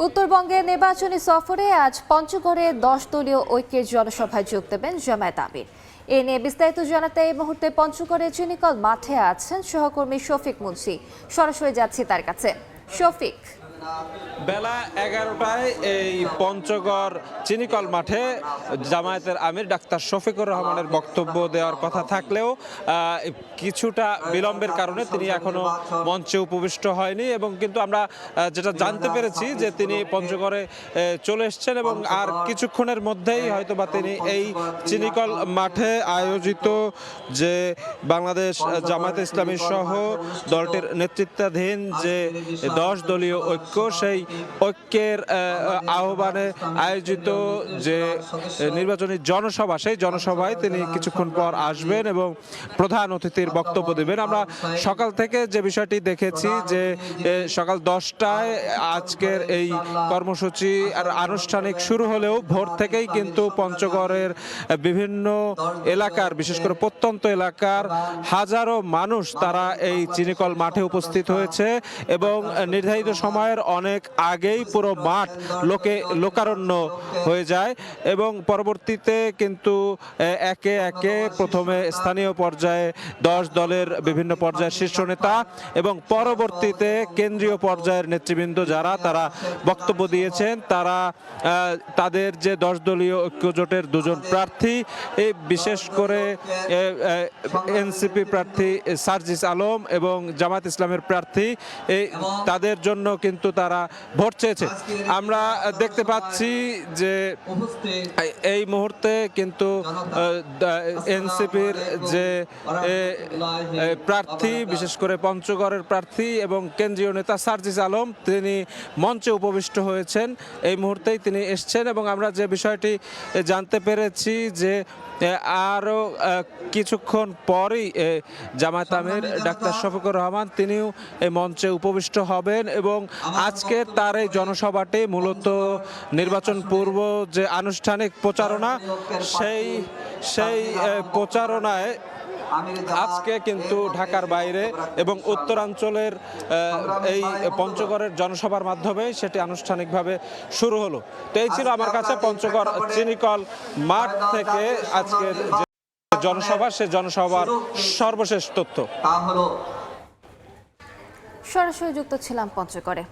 উত্তরবঙ্গে নির্বাচনী সফরে আজ পঞ্চগড়ে 10 দলীয় ঐক্যের জনসভায় যোগ দেবেন জামায়াত আমির। এ নিয়ে বিস্তারিত জানাতে এই মুহূর্তে পঞ্চগড়ে চিনিকল মাঠে আছেন সহকর্মী শফিক মুন্সি। সরাসরি যাচ্ছি তার কাছে। শফিক, বেলা 11টায় এই পঞ্চগড় চিনিকল মাঠে জামায়াতের আমির ডাক্তার শফিকুর রহমানের বক্তব্য দেওয়ার কথা থাকলেও কিছুটা বিলম্বের কারণে তিনি এখনো মঞ্চে উপবিষ্ট হয়নি, এবং কিন্তু আমরা যেটা জানতে পেরেছি যে তিনি পঞ্চগড়ে চলে এসেছেন এবং আর কিছুক্ষণের মধ্যেই হয়তোবা তিনি এই চিনিকল মাঠে আয়োজিত যে বাংলাদেশ জামায়াতে ইসলামী সহ দলটির নেতৃত্বাধীন যে 10 দলীয় ঐক্য, সেই ঐক্যের আহ্বানে আয়োজিত যে নির্বাচনী জনসভা, সেই জনসভায় তিনি কিছুক্ষণ পর আসবেন এবং প্রধান অতিথির বক্তব্য দেবেন। আমরা সকাল থেকে যে বিষয়টি দেখেছি যে সকাল 10টায় আজকের এই কর্মসূচি আর আনুষ্ঠানিক শুরু হলেও ভোর থেকেই কিন্তু পঞ্চগড়ের বিভিন্ন এলাকার, বিশেষ করে প্রত্যন্ত এলাকার হাজারো মানুষ তারা এই চিনিকল মাঠে উপস্থিত হয়েছে এবং নির্ধারিত সময়ের অনেক আগেই পুরো মাঠ লোকারণ্য হয়ে যায় এবং পরবর্তীতে কিন্তু একে একে প্রথমে স্থানীয় পর্যায়ে 10 দলের বিভিন্ন পর্যায়ের শীর্ষ নেতা এবং পরবর্তীতে কেন্দ্রীয় পর্যায়ের নেতৃবৃন্দ যারা তারা বক্তব্য দিয়েছেন, তারা তাদের যে 10 দলীয় ঐক্যজোটের দুজন প্রার্থী, এই বিশেষ করে এনসিপি প্রার্থী সার্জিস আলম এবং জামায়াত ইসলামের প্রার্থী, তাদের জন্য কিন্তু তারা ভোট চেয়েছে। আমরা দেখতে পাচ্ছি যে এই মুহূর্তে কিন্তু এনসিপির যে প্রার্থী, বিশেষ করে পঞ্চগড়ের প্রার্থী এবং কেন্দ্রীয় নেতা সার্জিস আলম, তিনি মঞ্চে উপবিষ্ট হয়েছেন। এই মুহূর্তেই তিনি এসছেন এবং আমরা যে বিষয়টি জানতে পেরেছি যে আরও কিছুক্ষণ পরেই জামায়াত আমির ডাক্তার শফিকুর রহমান তিনিও এই মঞ্চে উপবিষ্ট হবেন এবং আজকের তার এই জনসভাটি মূলত নির্বাচন পূর্ব যে আনুষ্ঠানিক প্রচারণা, সেই প্রচারণায় আজকে কিন্তু ঢাকার বাইরে এবং উত্তরাঞ্চলের এই পঞ্চগড়ের জনসভার মাধ্যমে সেটি আনুষ্ঠানিকভাবে শুরু হলো। তো এই ছিল আমার কাছে পঞ্চগড় চিনিকল মাঠ থেকে আজকের যে জনসভা, সে জনসভার সর্বশেষ তথ্য। সরাসরি যুক্ত ছিলাম পঞ্চগড়ে।